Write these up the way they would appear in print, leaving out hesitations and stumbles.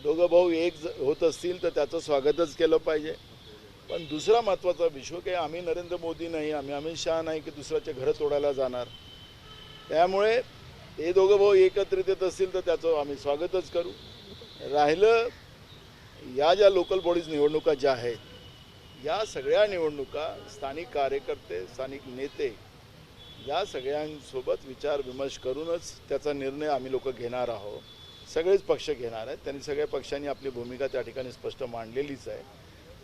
दोघं भाऊ एक होत असतील तर त्याचं स्वागतच केलं पाहिजे. पण दुसरा महत्त्वाचा विषय की आम्ही नरेंद्र मोदी नाही, आम्ही अमित शहा नाही की दुसऱ्याचे घरं तोडायला जाणार. त्यामुळे हे दोघं भाऊ एकत्रित येत असतील तर त्याचं आम्ही स्वागतच करू. राहिलं या ज्या लोकल बॉडीज निवडणुका ज्या आहेत, या सगळ्या निवडणुका स्थानिक कार्यकर्ते, स्थानिक नेते या सगळ्यांसोबत विचारविमर्श करूनच त्याचा निर्णय आम्ही लोक घेणार आहोत. सगळेच पक्ष घेणार आहेत. त्यांनी सगळ्या पक्षांनी आपली भूमिका त्या ठिकाणी स्पष्ट मांडलेलीच आहे.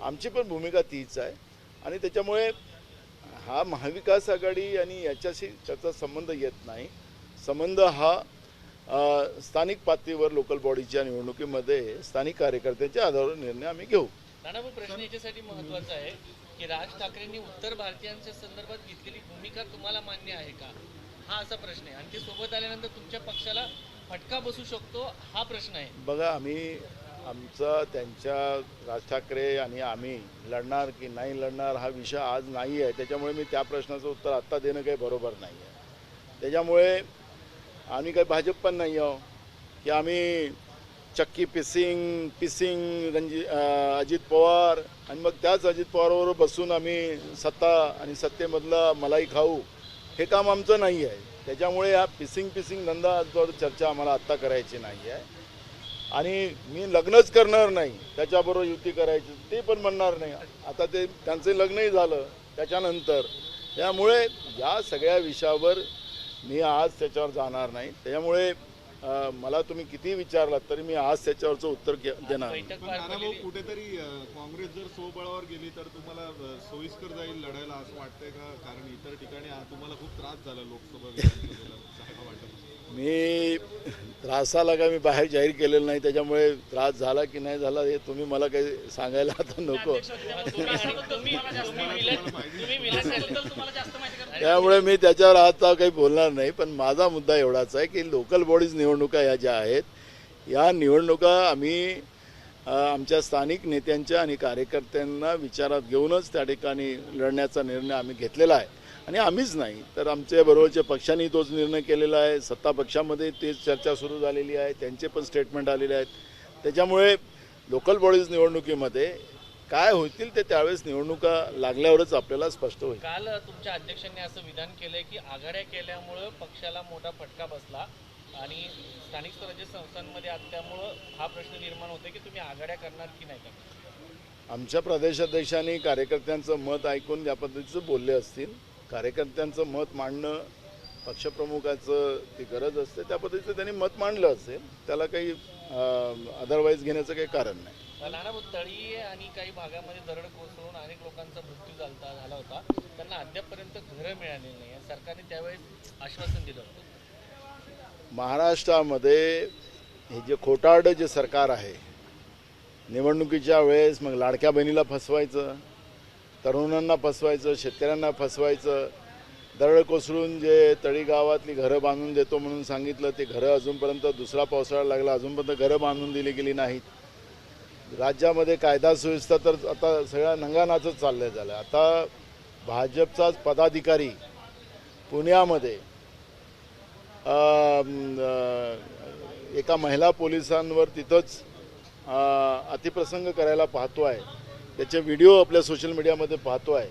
आमची पण भूमिका तीच आहे. आणि त्याच्यामुळे हा महाविकास आघाडी आणि याच्याशी त्याचा संबंध येत नाही. संबंध हा स्थानिक पातळीवर लोकल बॉडीच्या निवडणुकीमध्ये स्थानिक कार्यकर्त्यांच्या आधारावर निर्णय आम्ही घेऊ. नानाभाऊ, प्रश्न याच्यासाठी महत्त्वाचा आहे की राज ठाकरेंनी उत्तर भारतीयांच्या संदर्भात घेतलेली भूमिका तुम्हाला मान्य आहे का, हा असा प्रश्न आहे. आणि ते सोबत आल्यानंतर तुमच्या पक्षाला फटका बसू शकतो, हा प्रश्न आहे. बघा, आम्ही आमचा त्यांच्या राज ठाकरे आणि आम्ही लढणार की नाही लढणार हा विषय आज नाही आहे. त्याच्यामुळे मी त्या प्रश्नाचं उत्तर आत्ता देणं काही बरोबर नाही आहे. त्याच्यामुळे आम्ही काही भाजप पण नाही आहो की आम्ही चक्की पिसिंग अजित पवार आणि मग त्याच अजित पवारवर बसून आम्ही सत्ता आणि सत्तेमधला मलाई खाऊ, हे काम आमचं नाही आहे. त्याच्यामुळे हा पिसिंग धंदावर चर्चा आम्हाला आत्ता करायची नाही आहे. आणि मी लग्नच करणार नाही, त्याच्याबरोबर युती करायची ते पण म्हणणार नाही. आता ते त्यांचं लग्नही झालं त्याच्यानंतर. त्यामुळे या सगळ्या विषयावर मी आज त्याच्यावर जाणार नाही. त्याच्यामुळे मला तुम्ही किती विचारलात तरी मी आज त्याच्यावरचं उत्तर देणार. नानाभाऊ, कुठेतरी काँग्रेस जर स्वबळावर गेली तर तुम्हाला सोयीस्कर जाईल लढायला असं वाटतंय का? कारण इतर ठिकाणी तुम्हाला खूप त्रास झाला लोकसभा विधानसभेला, काय वाटतं? मी त्रासाला का मी बाहेर जाहीर केलेलं नाही. त्याच्यामुळे त्रास झाला की नाही झाला हे तुम्ही मला काही सांगायला आता नको. त्यामुळे मी त्याच्यावर आता काही बोलणार नाही. पण माझा मुद्दा एवढाच आहे की लोकल बॉडीज निवडणुका या ज्या आहेत, या निवडणुका आम्ही आमच्या स्थानिक नेत्यांच्या आणि कार्यकर्त्यांना विचारात घेऊनच त्या ठिकाणी लढण्याचा निर्णय आम्ही घेतलेला आहे. आणि आम्हीच नाही तर आमच्या बरोबरच्या पक्षांनी तोच निर्णय केलेला आहे. सत्ता पक्षामध्ये तेच चर्चा सुरू झालेली आहे, त्यांचे पण स्टेटमेंट आलेले आहेत. त्याच्यामुळे लोकल बॉडीज निवडणुकीमध्ये काय होतील ते त्यावेळेस निवडणुका लागल्यावरच आपल्याला स्पष्ट होईल. काल तुमच्या अध्यक्षांनी असं विधान केलंय की आघाड्या केल्यामुळं पक्षाला मोठा फटका बसला आणि स्थानिक स्वराज्य संस्थांमध्ये असल्यामुळं हा प्रश्न निर्माण होतो की तुम्ही आघाड्या करणार की नाही करणार. आमच्या प्रदेशाध्यक्षांनी कार्यकर्त्यांचं मत ऐकून या पद्धतीचं बोलले असतील. कार्यकर्त्यांचं मत मांडणं पक्षप्रमुखाचं ती गरज असते, त्या पद्धतीचं त्यांनी मत मांडलं असेल. त्याला काही अदरवाईज घेण्याचं काही कारण नाही. नानाभाऊ, तळी आणि काही भागामध्ये दरड कोसळून अनेक लोकांचा मृत्यू झाला होता. त्यांना अद्यापपर्यंत घरं मिळालेली नाही. सरकारने त्यावेळेस आश्वासन दिलं होतं. महाराष्ट्रामध्ये हे जे खोटारडं जे सरकार आहे, निवडणुकीच्या वेळेस मग लाडक्या बहिणीला फसवायचं, तरुणांना फसवायचं, शेतकऱ्यांना फसवायचं, दरड कोसळून जे तळी गावातली घरं बांधून देतो म्हणून सांगितलं, ते घरं अजूनपर्यंत दुसरा पावसाळा लागला अजूनपर्यंत घरं बांधून दिली गेली नाहीत. राज्यामध्ये कायदा सुव्यवस्था तर आता सगळ्या नंगानाचंच चाललं झालं. आता भाजपचाच पदाधिकारी पुण्यामध्ये एका महिला पोलिसांवर तिथंच अतिप्रसंग करायला पाहतो आहे. त्याचे व्हिडिओ आपल्या सोशल मीडियामध्ये पाहतो आहे.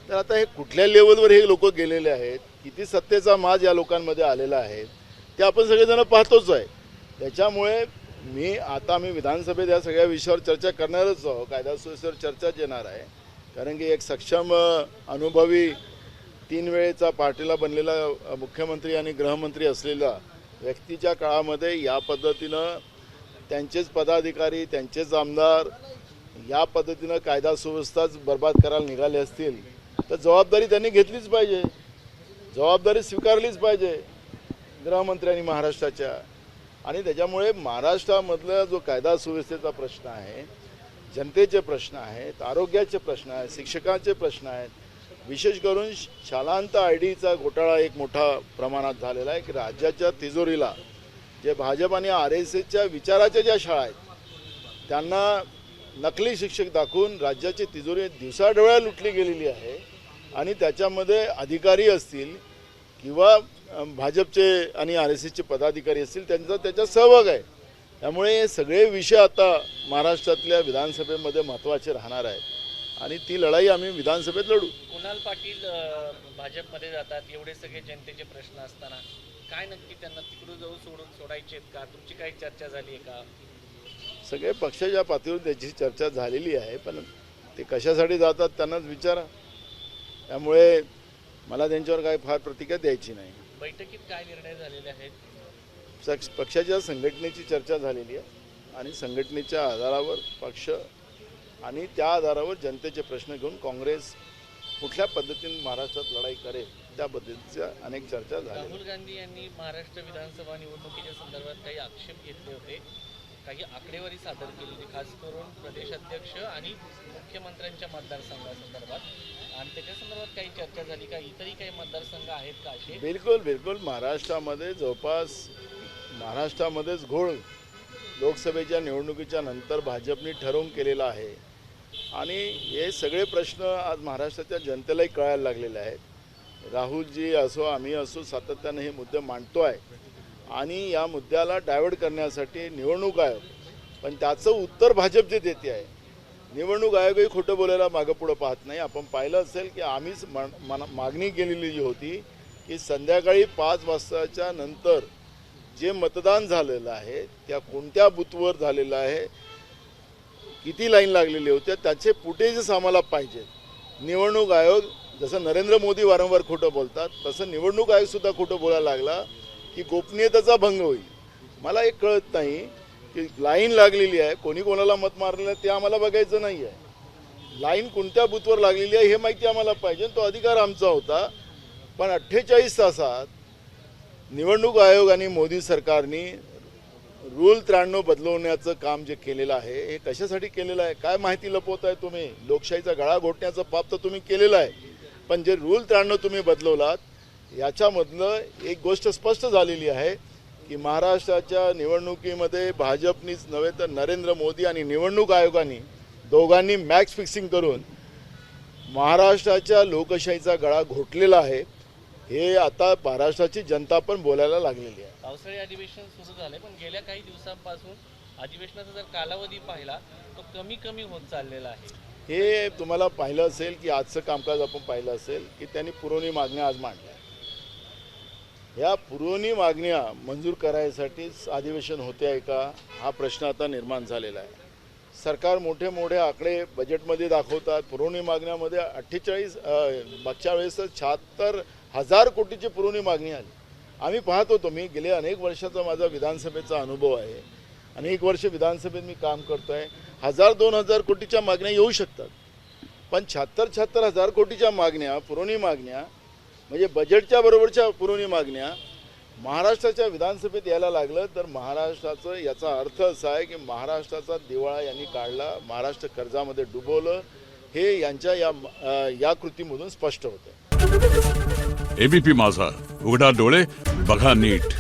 तर आता हे कुठल्या लेवलवर हे लोक गेलेले आहेत, किती सत्तेचा माज या लोकांमध्ये आलेला आहे ते आपण सगळेजण पाहतोच आहे. त्याच्यामुळे मी विधानसभेत या सगळ्या विषयावर चर्चा करणारच आहोत. कायदा सुव्यवस्थेवर चर्चाच येणार आहे. कारण की एक सक्षम अनुभवी 3 वेळेचा पार्टीला बनलेला मुख्यमंत्री आणि गृहमंत्री असलेला व्यक्तीच्या काळामध्ये या पद्धतीनं त्यांचेच पदाधिकारी, त्यांचेच आमदार या पद्धतीनं कायदा सुव्यवस्थाच बर्बाद करायला निघाले असतील तर जबाबदारी त्यांनी घेतलीच पाहिजे, जबाबदारी स्वीकारलीच पाहिजे गृहमंत्र्यांनी महाराष्ट्राच्या. आणि त्याच्यामुळे महाराष्ट्रामधला जो कायदा सुव्यवस्थेचा प्रश्न आहे, जनतेचे प्रश्न आहेत, आरोग्याचे प्रश्न आहेत, शिक्षकांचे प्रश्न आहेत, विशेष करून शालांत आयडीचा घोटाळा एक मोठा प्रमाणात झालेला आहे की राज्याच्या तिजोरीला जे भाजप आणि RSSच्या विचाराच्या ज्या शाळा आहेत त्यांना नकली शिक्षक दाखवून राज्याची तिजोरी दिवसाढवळ्या लुटली गेलेली आहे. आणि त्याच्यामध्ये अधिकारी असतील किंवा भाजपचे आणि RSSचे पदाधिकारी असतील त्यांचा त्याच्यात सहभाग आहे. त्यामुळे हे सगळे विषय आता महाराष्ट्रातल्या विधानसभेमध्ये महत्त्वाचे राहणार आहेत आणि ती लढाई आम्ही विधानसभेत लढू. कुणाल पाटील भाजपमध्ये जातात, एवढे सगळे जनतेचे प्रश्न असताना काय नक्की त्यांना तिकडून जाऊन सोडायचे आहेत का? तुमची काही चर्चा झाली आहे का? सगळे पक्षाच्या पातळीवर त्याची चर्चा झालेली आहे, पण ते कशासाठी जातात त्यांनाच विचारा. त्यामुळे मला त्यांच्यावर काही फार प्रतिक्रिया द्यायची नाही. बैठकीत काय निर्णय झालेले आहेत? पक्षाच्या संघटनेची चर्चा झालेली आहे आणि संघटनेच्या आधारावर पक्ष आणि त्या आधारावर जनतेचे प्रश्न घेऊन काँग्रेस कुठल्या पद्धतीने महाराष्ट्रात लढाई करेल त्या पद्धतीच्या अनेक चर्चा झाल्या. राहुल गांधी यांनी महाराष्ट्र विधानसभा निवडणुकीच्या संदर्भात काही आक्षेप घेतले होते, काही आकडेवारी सादर केली होती, खास करून प्रदेशाध्यक्ष आणि मुख्यमंत्र्यांच्या मतदारसंघासंदर्भात, आणि त्याच्या संदर्भात काही चर्चा झाली का? इतरही काही मतदारसंघ आहेत का असे? बिलकुल महाराष्ट्रामध्ये जवळपास महाराष्ट्रामध्येच घोळ लोकसभेच्या निवडणुकीच्या नंतर भाजपने ठरवून केलेला आहे आणि हे सगळे प्रश्न आज महाराष्ट्राच्या जनतेलाही कळायला लागलेले आहेत. राहुलजी असो आम्ही असो सातत्याने हे मुद्दे मांडतो आहे आणि या मुद्द्याला डायव्हर्ट करण्यासाठी निवडणूक आयोग, पण त्याचं उत्तर भाजप जे देते आहे, निवडणूक आयोगही खोटं बोलायला मागं पुढं पाहत नाही. आपण पाहिलं असेल की आम्हीच मागणी केलेली जी होती की संध्याकाळी 5 वाजताच्या नंतर जे मतदान झालेलं आहे त्या कोणत्या बूथवर झालेलं आहे, किती लाईन लागलेली होत्या, त्याचे फुटेजेस आम्हाला पाहिजेत. निवडणूक आयोग जसं नरेंद्र मोदी वारंवार खोटं बोलतात तसं निवडणूक आयोगसुद्धा खोटं बोलायला लागला की गोपनीयतेचा भंग होईल. मला एक कळत नाही की लाईन लागलेली आहे, कोणी कोणाला मत मारलेलं आहे ते आम्हाला बघायचं नाही आहे. लाईन कोणत्या बूथवर लागलेली आहे हे माहिती आम्हाला पाहिजे, तो अधिकार आमचा होता. पण 48 तासात निवडणूक आयोग आणि मोदी सरकारने रूल 93 बदलवण्याचं काम जे केलेलं आहे हे कशासाठी केलेलं आहे? काय माहिती लपवत आहे तुम्ही? लोकशाहीचा गळा घोटण्याचं पाप तर तुम्ही केलेलं आहे, पण जे रूल 93 तुम्ही बदलवलात याच्यामधलं एक गोष्ट स्पष्ट झालेली आहे की महाराष्ट्राच्या निवडणुकीमध्ये भाजपनीच नव्हे तर नरेंद्र मोदी आणि निवडणूक आयोगाने दोघांनी मॅच फिक्सिंग करून महाराष्ट्राच्या लोकशाहीचा गळा घोटलेला आहे. हे आता महाराष्ट्राची जनता पण बोलायला लागलेली आहे. पावसाळी अधिवेशन सुरू झाले, पण गेल्या काही दिवसांपासून अधिवेशनाचा जर कालावधी पाहिला तो कमी होत चाललेला आहे. हे तुम्हाला पाहिलं असेल की आजचं कामकाज आपण पाहिलं असेल की त्यांनी पुरवणी मागण्या आज मांडल्या. ह्या पुरवणी मागण्या मंजूर करायसाठीच अधिवेशन होते आहे का हा प्रश्न आता निर्माण झालेला आहे. सरकार मोठे आकडे बजेटमध्ये दाखवतात. पुरवणी मागण्यामध्ये 48 मागच्या वेळेस 76,000 कोटीची पुरवणी मागणी आली. आम्ही पाहत होतो, मी गेले अनेक वर्षाचा माझा विधानसभेचा अनुभव आहे, अनेक वर्ष विधानसभेत मी काम करतो आहे. 1,000-2,000 कोटीच्या मागण्या येऊ शकतात, पण 76,000 कोटीच्या मागण्या पुरवणी मागण्या म्हणजे बजेटच्या बरोबरच्या पुरवणी मागण्या महाराष्ट्राच्या विधानसभेत यायला लागलं तर महाराष्ट्राचं याचा अर्थ असा आहे की महाराष्ट्राचा दिवाळा यांनी काढला, महाराष्ट्र कर्जामध्ये डुबवलं, हे यांच्या या कृतीमधून स्पष्ट होतं. एबीपी माझा, उघडा डोळे बघा नीट.